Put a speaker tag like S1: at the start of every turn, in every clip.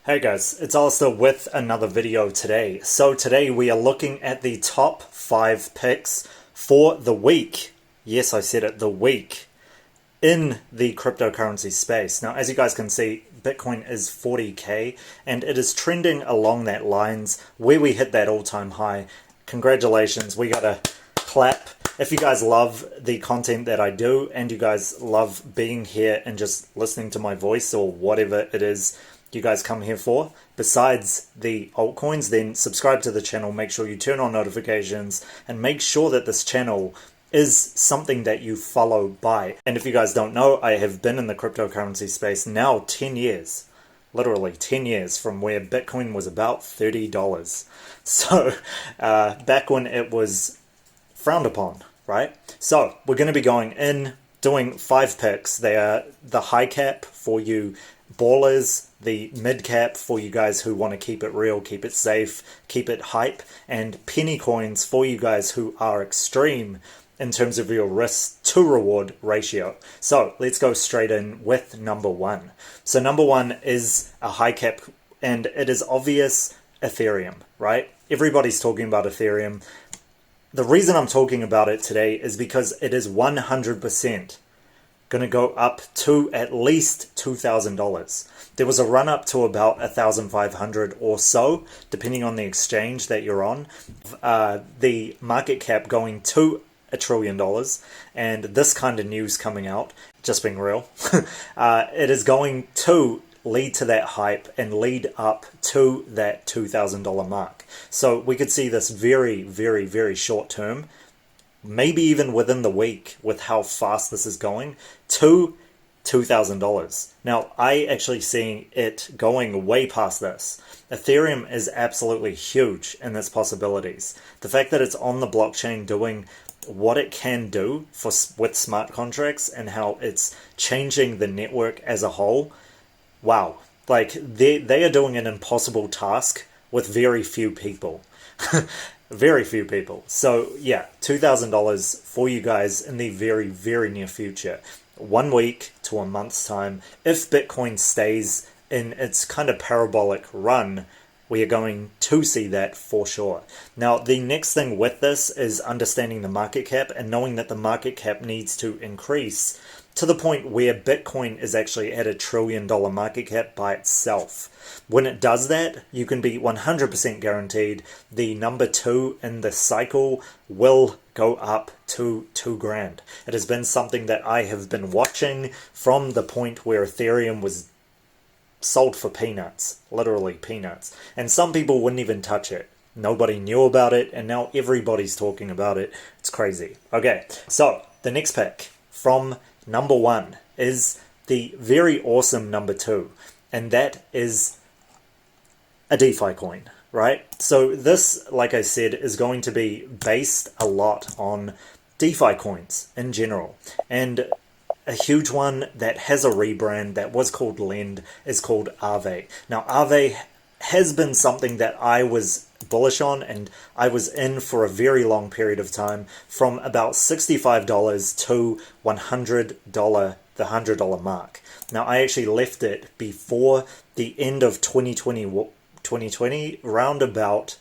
S1: Hey guys, it's Alistair with another video today. So today we are looking at the top 5 picks for the week. Yes, I said it, the week in the cryptocurrency space. Now, as you guys can see, Bitcoin is 40k and it is trending along that lines where we hit that all-time high. Congratulations, we got a clap. If you guys love the content that I do and you guys love being here and just listening to my voice or whatever it is you guys come here for, besides the altcoins, then subscribe to the channel, make sure you turn on notifications, and make sure that this channel is something that you follow by. And if you guys don't know, I have been in the cryptocurrency space now 10 years. Literally 10 years from where Bitcoin was about $30. So back when it was frowned upon, right? So we're going to be going in, doing 5 picks. They are the high cap for you ballers, the mid cap for you guys who want to keep it real, keep it safe, keep it hype, and penny coins for you guys who are extreme in terms of your risk to reward ratio. So let's go straight in with number 1. So number 1 is a high cap, and it is obvious, Ethereum, right? Everybody's talking about Ethereum. The reason I'm talking about it today is because it is 100% going to go up to at least $2,000. There was a run up to about 1,500 or so, depending on the exchange that you're on. The market cap going to $1 trillion, and this kind of news coming out, just being real, it is going to lead to that hype and lead up to that $2,000 mark. So we could see this very, very, very short term, maybe even within the week with how fast this is going, to $2,000. Now, I actually seeing it going way past this. Ethereum is absolutely huge in its possibilities. The fact that it's on the blockchain doing what it can do with smart contracts and how it's changing the network as a whole, wow. Like, they are doing an impossible task with very few people. Very few people. So yeah, $2,000 for you guys in the very, very near future. 1 week to a month's time. If Bitcoin stays in its kind of parabolic run, we are going to see that for sure. Now, the next thing with this is understanding the market cap and knowing that the market cap needs to increase to the point where Bitcoin is actually at $1 trillion market cap by itself. When it does that, you can be 100% guaranteed the number 2 in the cycle will go up to $2,000. It has been something that I have been watching from the point where Ethereum was sold for peanuts, literally peanuts. And some people wouldn't even touch it. Nobody knew about it, and now everybody's talking about it. It's crazy. Okay, so the next pick from number 1 is the very awesome number 2, and that is a DeFi coin, right? So this, like I said, is going to be based a lot on DeFi coins in general. And a huge one that has a rebrand that was called Lend is called AAVE. Now, AAVE has been something that I was bullish on, and I was in for a very long period of time, from about $65 to $100, the $100 mark. Now, I actually left it before the end of 2020, round about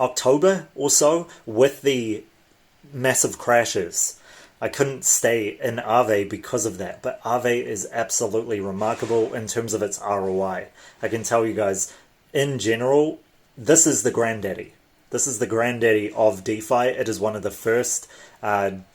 S1: October or so, with the massive crashes. I couldn't stay in AAVE because of that, but AAVE is absolutely remarkable in terms of its ROI. I can tell you guys, in general, this is the granddaddy. This is the granddaddy of DeFi. It is one of the first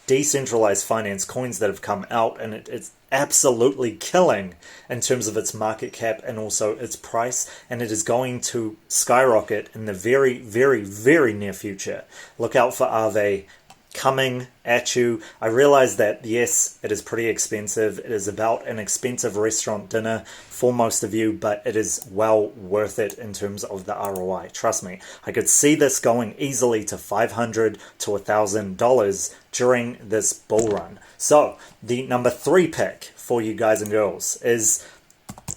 S1: decentralized finance coins that have come out, and it's absolutely killing in terms of its market cap and also its price, and it is going to skyrocket in the very, very, very near future. Look out for AAVE coming at you. I realize that, yes, it is pretty expensive. It is about an expensive restaurant dinner for most of you, but it is well worth it in terms of the ROI. Trust me, I could see this going easily to $500 to $1,000 during this bull run. So the number 3 pick for you guys and girls is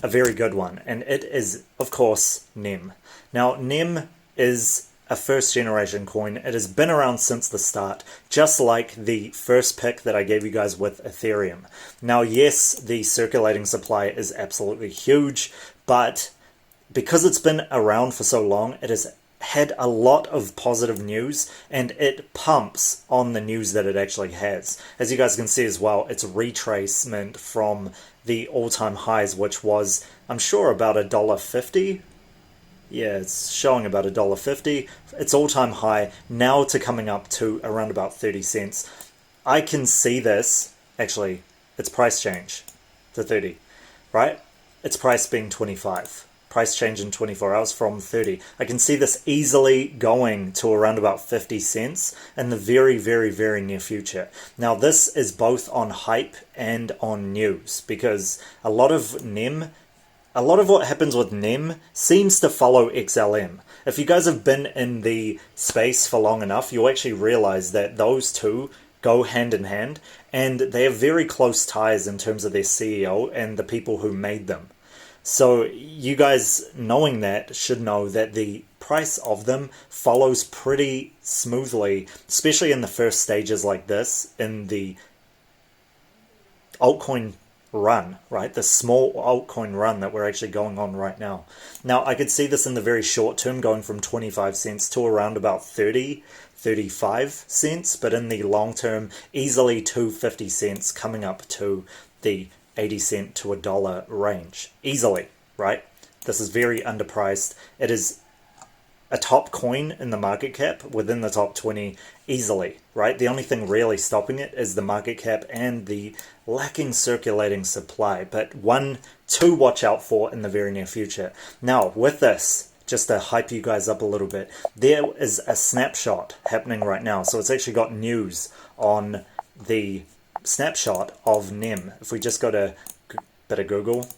S1: a very good one, and it is, of course, Nem. Now, Nem is a first generation coin. It has been around since the start, just like the first pick that I gave you guys with Ethereum. Now, yes, the circulating supply is absolutely huge, but because it's been around for so long, it has had a lot of positive news, and it pumps on the news that it actually has. As you guys can see as well, it's retracement from the all-time highs, which was, I'm sure, about $1.50. Yeah, it's showing about $1.50. Its all-time high now to coming up to around about 30 cents. I can see this, actually, its price change to 30, right? Its price being 25. Price change in 24 hours from 30. I can see this easily going to around about 50 cents in the very, very, very near future. Now, this is both on hype and on news, because a lot of what happens with Nem seems to follow XLM. If you guys have been in the space for long enough, you'll actually realize that those two go hand in hand, and they have very close ties in terms of their CEO and the people who made them. So you guys, knowing that, should know that the price of them follows pretty smoothly, especially in the first stages like this, in the altcoin run, right? The small altcoin run that we're actually going on right now. Now, I could see this in the very short term going from 25 cents to around about 30, 35 cents, but in the long term, easily to 50 cents, coming up to the 80 cent to $1 range. Easily, right? This is very underpriced. It is a top coin in the market cap within the top 20 easily, right? The only thing really stopping it is the market cap and the lacking circulating supply, but one to watch out for in the very near future. Now, with this, just to hype you guys up a little bit, there is a snapshot happening right now. So it's actually got news on the snapshot of Nem. If we just go to a bit of Google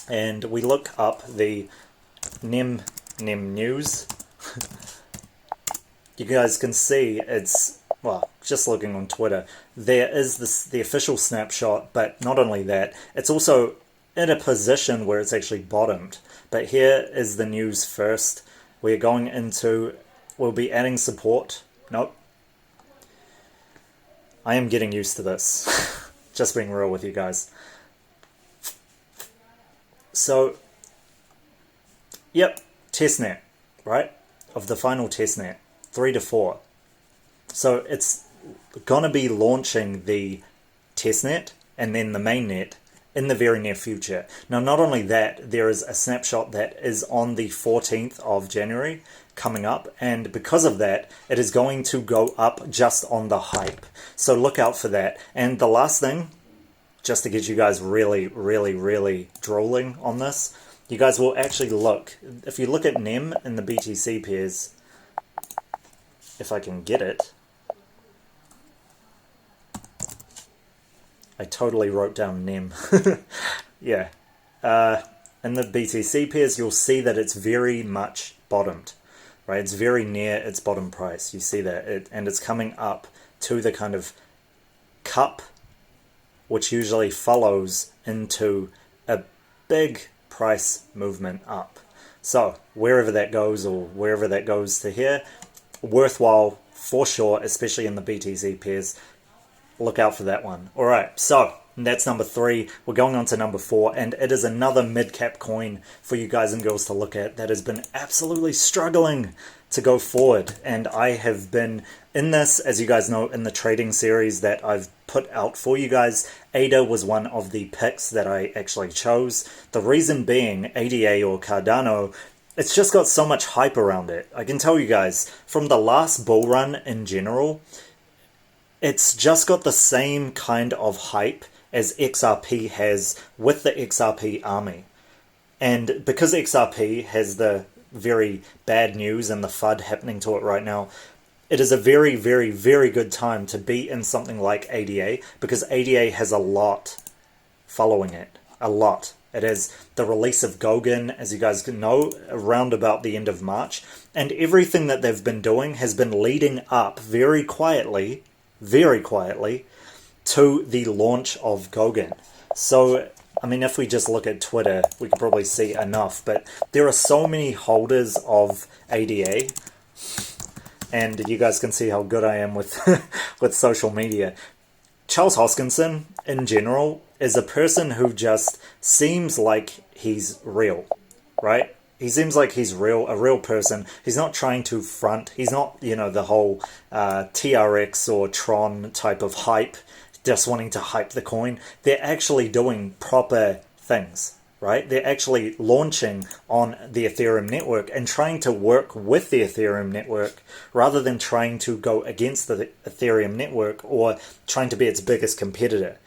S1: and we look up the Nem news, you guys can see it's, well, just looking on Twitter, there is the official snapshot, but not only that, it's also in a position where it's actually bottomed. But here is the news first. We're going into, we'll be adding support. Nope. I am getting used to this. Just being real with you guys. So, yep, testnet, right? Of the final testnet, 3 to 4. So it's going to be launching the testnet and then the mainnet in the very near future. Now, not only that, there is a snapshot that is on the 14th of January coming up, and because of that, it is going to go up just on the hype. So look out for that. And the last thing, just to get you guys really, really, really drooling on this, you guys will actually look, if you look at Nem in the BTC pairs, if I can get it, I totally wrote down Nem. Yeah. In the BTC pairs, you'll see that it's very much bottomed, right? It's very near its bottom price. You see that, and it's coming up to the kind of cup, which usually follows into a big price movement up. So wherever that goes, or wherever that goes to here, worthwhile for sure, especially in the BTC pairs. Look out for that one. All right, so that's number 3. We're going on to number 4, and it is another mid-cap coin for you guys and girls to look at that has been absolutely struggling to go forward. And I have been in this, as you guys know, in the trading series that I've put out for you guys. ADA was one of the picks that I actually chose. The reason being, ADA or Cardano, it's just got so much hype around it. I can tell you guys, from the last bull run in general, it's just got the same kind of hype as XRP has with the XRP army. And because XRP has the very bad news and the FUD happening to it right now, it is a very, very, very good time to be in something like ADA, because ADA has a lot following it. A lot. It has the release of Goguen, as you guys can know, around about the end of March. And everything that they've been doing has been leading up very quietly to the launch of Goguen. So, I mean, if we just look at Twitter, we could probably see enough, but there are so many holders of ADA, and you guys can see how good I am with with social media. Charles Hoskinson, in general, is a person who just seems like he's real, right? He seems like he's a real person. He's not trying to front. He's not, you know, the whole TRX or Tron type of hype, just wanting to hype the coin. They're actually doing proper things, right? They're actually launching on the Ethereum network and trying to work with the Ethereum network rather than trying to go against the Ethereum network or trying to be its biggest competitor.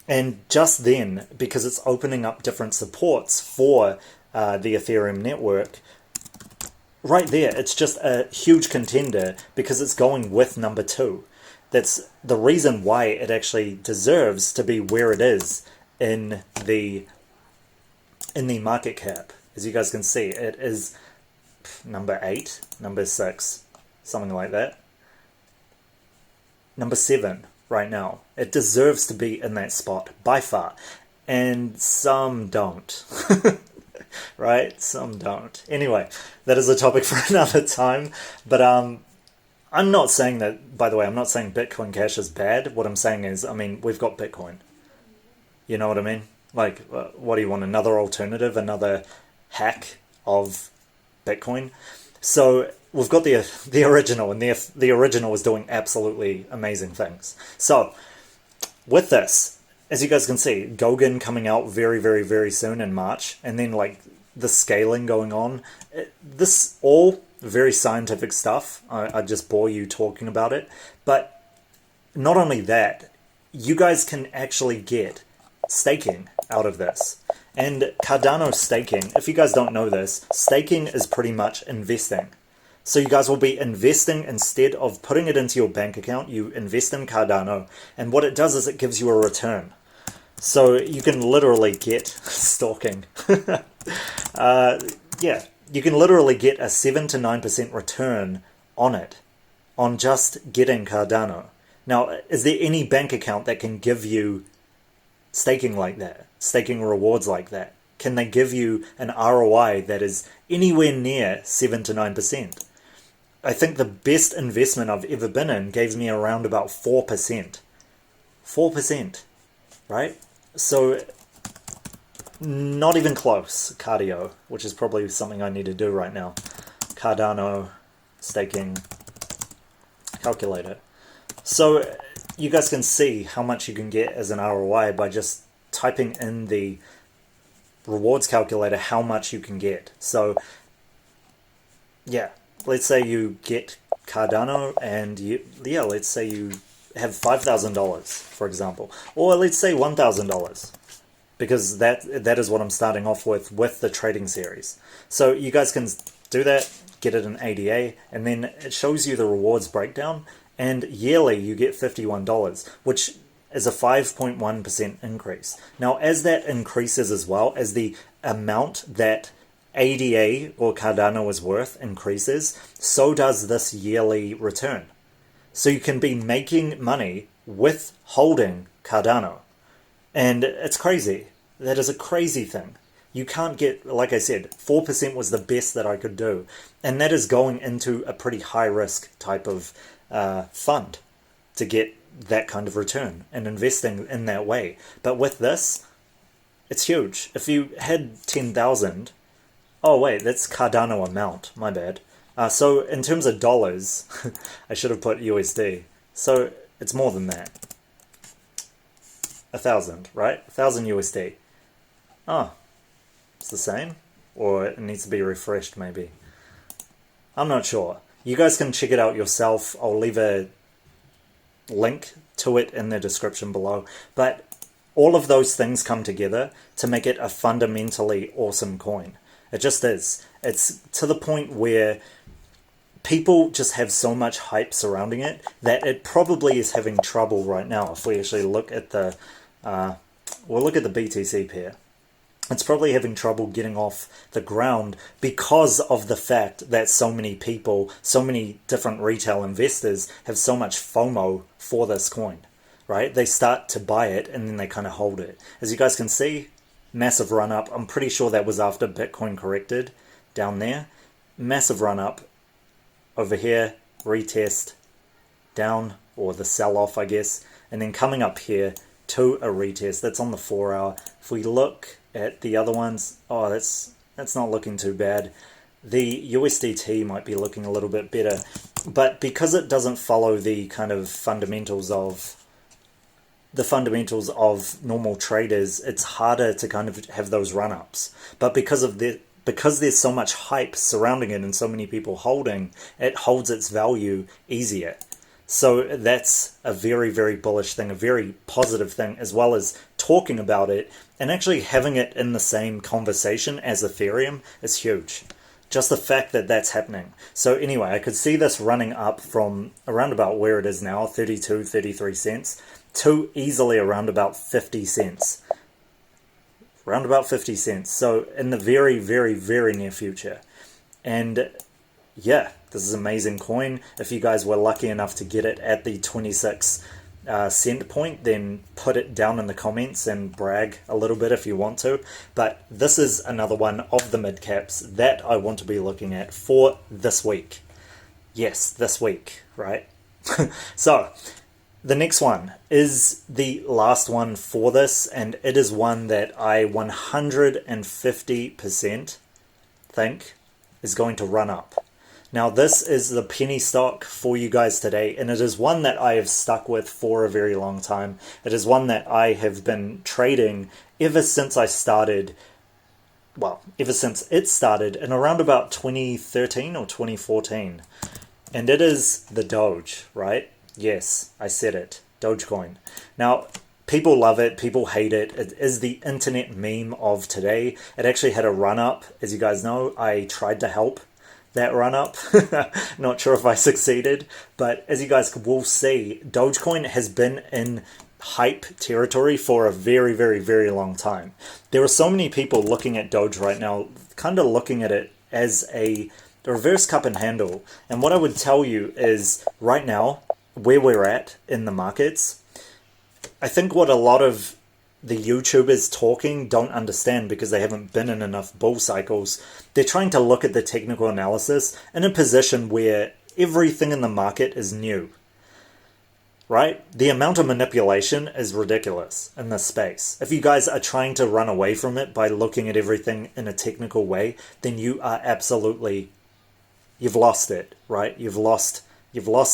S1: And just then, because it's opening up different supports for the Ethereum network, right there, it's just a huge contender because it's going with number 2. That's the reason why it actually deserves to be where it is in the market cap. As you guys can see, it is number 8, number 6, something like that. Number 7 right now. It deserves to be in that spot by far. And some don't. Right? Some don't. Anyway, that is a topic for another time. But I'm not saying that, by the way, I'm not saying Bitcoin Cash is bad. What I'm saying is, I mean, we've got Bitcoin. You know what I mean? Like, what do you want? Another alternative, another hack of Bitcoin? So we've got the original, and the original is doing absolutely amazing things. So with this, as you guys can see, Goguen coming out very, very, very soon in March, and then like the scaling going on. This all very scientific stuff. I just bore you talking about it. But not only that, you guys can actually get staking out of this. And Cardano staking, if you guys don't know this, staking is pretty much investing. So you guys will be investing instead of putting it into your bank account. You invest in Cardano, and what it does is it gives you a return. So you can literally get stalking. Yeah, you can literally get a 7 to 9% return on it, on just getting Cardano. Now, is there any bank account that can give you staking like that, staking rewards like that? Can they give you an ROI that is anywhere near 7 to 9%? I think the best investment I've ever been in gave me around about 4%. 4%, right? So, not even close, cardio, which is probably something I need to do right now. Cardano staking calculator. So, you guys can see how much you can get as an ROI by just typing in the rewards calculator how much you can get. So, yeah, let's say you get Cardano and let's say you have $5,000, for example, or let's say $1,000, because that is what I'm starting off with the trading series. So you guys can do that, get it in ADA, and then it shows you the rewards breakdown, and yearly you get $51, which is a 5.1% increase. Now, as that increases as well, as the amount that ADA or Cardano is worth increases, so does this yearly return. So you can be making money with holding Cardano. And it's crazy. That is a crazy thing. You can't get, like I said, 4% was the best that I could do. And that is going into a pretty high risk type of fund to get that kind of return and investing in that way. But with this, it's huge. If you had 10,000, oh wait, that's Cardano amount, my bad. So in terms of dollars, I should have put USD. So it's more than that. 1,000, right? 1,000 USD. Oh, it's the same? Or it needs to be refreshed maybe. I'm not sure. You guys can check it out yourself. I'll leave a link to it in the description below. But all of those things come together to make it a fundamentally awesome coin. It just is. It's to the point where people just have so much hype surrounding it that it probably is having trouble right now. If we actually look at the, we'll look at the BTC pair. It's probably having trouble getting off the ground because of the fact that so many people, so many different retail investors have so much FOMO for this coin, right? They start to buy it and then they kind of hold it. As you guys can see, massive run up. I'm pretty sure that was after Bitcoin corrected down there. Massive run up over here, retest down, or the sell off, I guess, and then coming up here to a retest. That's on the 4 hour. If we look at the other ones, oh, that's that's not looking too bad. The USDT might be looking a little bit better, but because it doesn't follow the kind of fundamentals of normal traders, it's harder to kind of have those run-ups. But because there's so much hype surrounding it and so many people holding, it holds its value easier. So that's a very, very bullish thing, a very positive thing, as well as talking about it and actually having it in the same conversation as Ethereum is huge. Just the fact that that's happening. So anyway, I could see this running up from around about where it is now, 32, 33 cents, to easily around about 50 cents. Around about 50 cents. So in the very, very, very near future. And yeah, this is an amazing coin. If you guys were lucky enough to get it at the 26 cent point, then put it down in the comments and brag a little bit if you want to. But this is another one of the mid caps that I want to be looking at for this week. Yes, this week, right? So the next one is the last one for this, and it is one that I 150% think is going to run up. Now this is the penny stock for you guys today, and it is one that I have stuck with for a very long time. It is one that I have been trading ever since I started, well, ever since it started in around about 2013 or 2014. And it is the Doge, right? Yes, I said it. Dogecoin. Now, people love it. People hate it. It is the internet meme of today. It actually had a run-up. As you guys know, I tried to help that run-up. Not sure if I succeeded. But as you guys will see, Dogecoin has been in hype territory for a very, very, very long time. There are so many people looking at Doge right now, kind of looking at it as a reverse cup and handle. And what I would tell you is right now, where we're at in the markets, I think what a lot of the YouTubers talking don't understand because they haven't been in enough bull cycles. They're trying to look at the technical analysis in a position where everything in the market is new, right? The amount of manipulation is ridiculous in this space. If you guys are trying to run away from it by looking at everything in a technical way, then you are absolutely, you've lost it, right? You've lost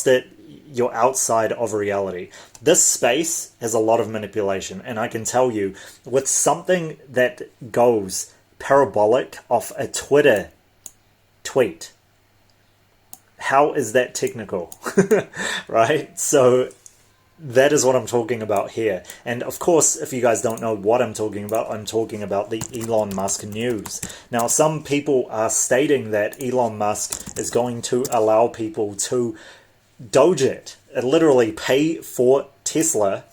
S1: it. You're outside of reality. This space has a lot of manipulation, and I can tell you, with something that goes parabolic off a Twitter tweet, how is that technical? Right? So that is what I'm talking about here. And of course, if you guys don't know what I'm talking about the Elon Musk news. Now, some people are stating that Elon Musk is going to allow people to Doge it, literally pay for Tesla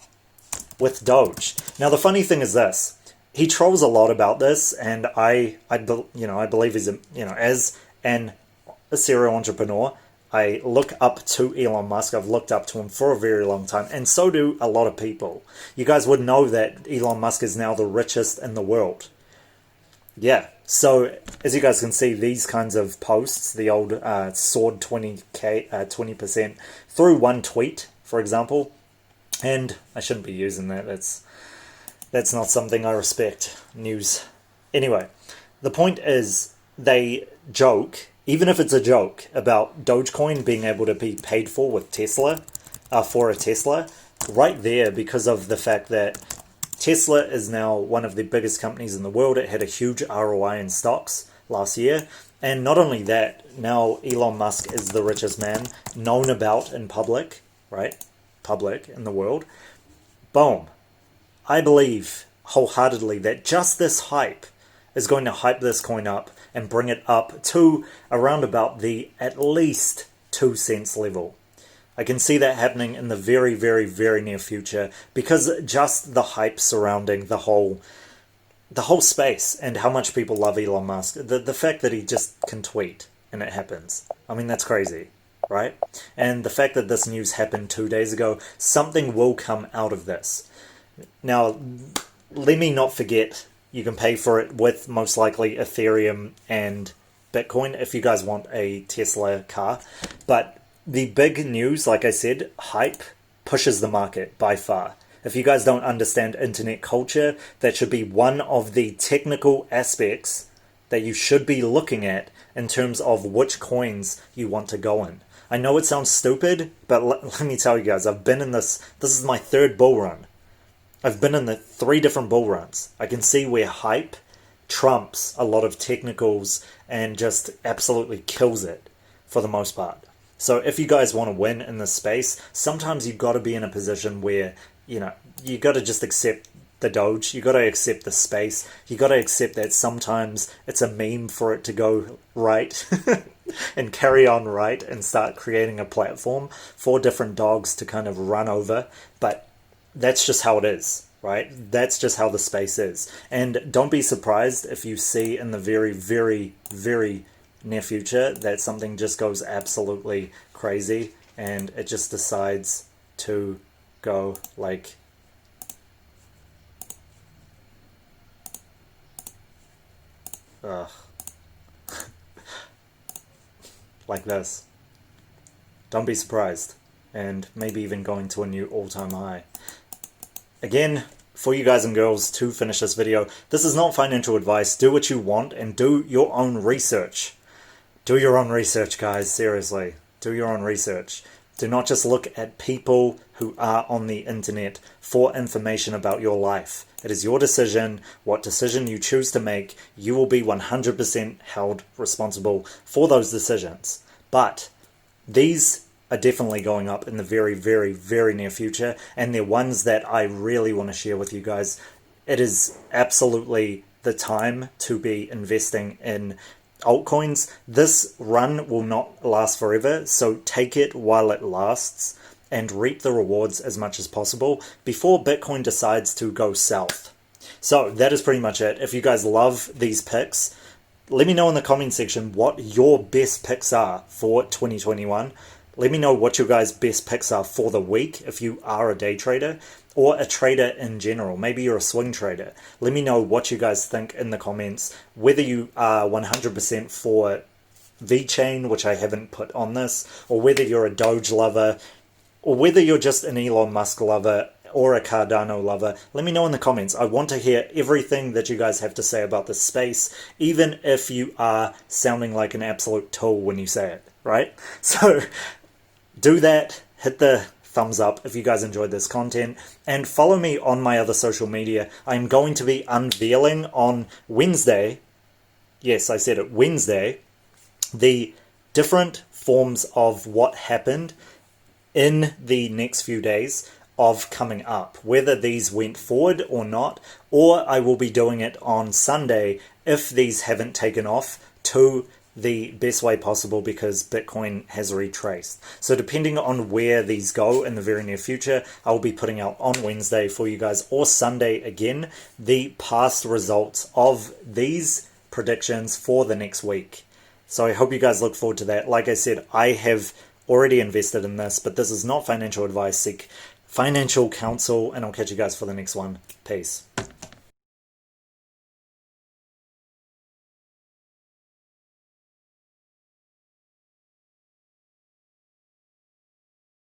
S1: with Doge. Now the funny thing is this: he trolls a lot about this, and I believe he's as a serial entrepreneur, I look up to Elon Musk. I've looked up to him for a very long time, and so do a lot of people. You guys would know that Elon Musk is now the richest in the world. Yeah, so as you guys can see, these kinds of posts, the old soared 20% through one tweet, for example, and I shouldn't be using that. That's not something I respect. News. Anyway, the point is they joke, even if it's a joke, about Dogecoin being able to be paid for with Tesla, for a Tesla, right there, because of the fact that Tesla is now one of the biggest companies in the world. It had a huge ROI in stocks last year. And not only that, now Elon Musk is the richest man known about in public, right? Public in the world. Boom. I believe wholeheartedly that just this hype is going to hype this coin up and bring it up to around about the at least 2 cents level. I can see that happening in the very, very, very near future because just the hype surrounding the whole space and how much people love Elon Musk. The fact that he just can tweet and it happens. I mean, that's crazy, right? And the fact that this news happened 2 days ago, something will come out of this. Now, let me not forget, you can pay for it with most likely Ethereum and Bitcoin if you guys want a Tesla car. But the big news, like I said, hype pushes the market by far. If you guys don't understand internet culture, that should be one of the technical aspects that you should be looking at in terms of which coins you want to go in. I know it sounds stupid, but let me tell you guys, I've been in this is my third bull run. I've been in the 3 different bull runs. I can see where hype trumps a lot of technicals and just absolutely kills it for the most part. So if you guys want to win in this space, sometimes you've got to be in a position where, you know, you got to just accept the Doge, you got to accept the space, you got to accept that sometimes it's a meme for it to go right and carry on right and start creating a platform for different dogs to kind of run over. But that's just how it is, right? That's just how the space is. And don't be surprised if you see in the very, very, very near future that something just goes absolutely crazy and it just decides to go like like this. Don't be surprised, and maybe even going to a new all-time high. Again, for you guys and girls, to finish this video, this is not financial advice. Do what you want and do your own research. Do your own research, guys, seriously. Do your own research. Do not just look at people who are on the internet for information about your life. It is your decision. What decision you choose to make, you will be 100% held responsible for those decisions. But these are definitely going up in the very, very, very near future, and they're ones that I really want to share with you guys. It is absolutely the time to be investing in altcoins. This run will not last forever, so take it while it lasts and reap the rewards as much as possible before Bitcoin decides to go south. So that is pretty much it. If you guys love these picks, let me know in the comment section what your best picks are for 2021. Let me know what your guys' best picks are for the week if you are a day trader or a trader in general. Maybe you're a swing trader. Let me know what you guys think in the comments, whether you are 100% for VeChain, which I haven't put on this, or whether you're a Doge lover, or whether you're just an Elon Musk lover or a Cardano lover. Let me know in the comments. I want to hear everything that you guys have to say about this space, even if you are sounding like an absolute tool when you say it, right? So do that. Hit the thumbs up if you guys enjoyed this content, and follow me on my other social media. I'm going to be unveiling on Wednesday, yes, I said it, Wednesday, the different forms of what happened in the next few days of coming up, whether these went forward or not, or I will be doing it on Sunday if these haven't taken off to the best way possible because Bitcoin has retraced. So depending on where these go in the very near future, I'll be putting out on Wednesday for you guys, or Sunday again, the past results of these predictions for the next week. So I hope you guys look forward to that. Like I said, I have already invested in this, but this is not financial advice. Seek financial counsel, and I'll catch you guys for the next one. Peace.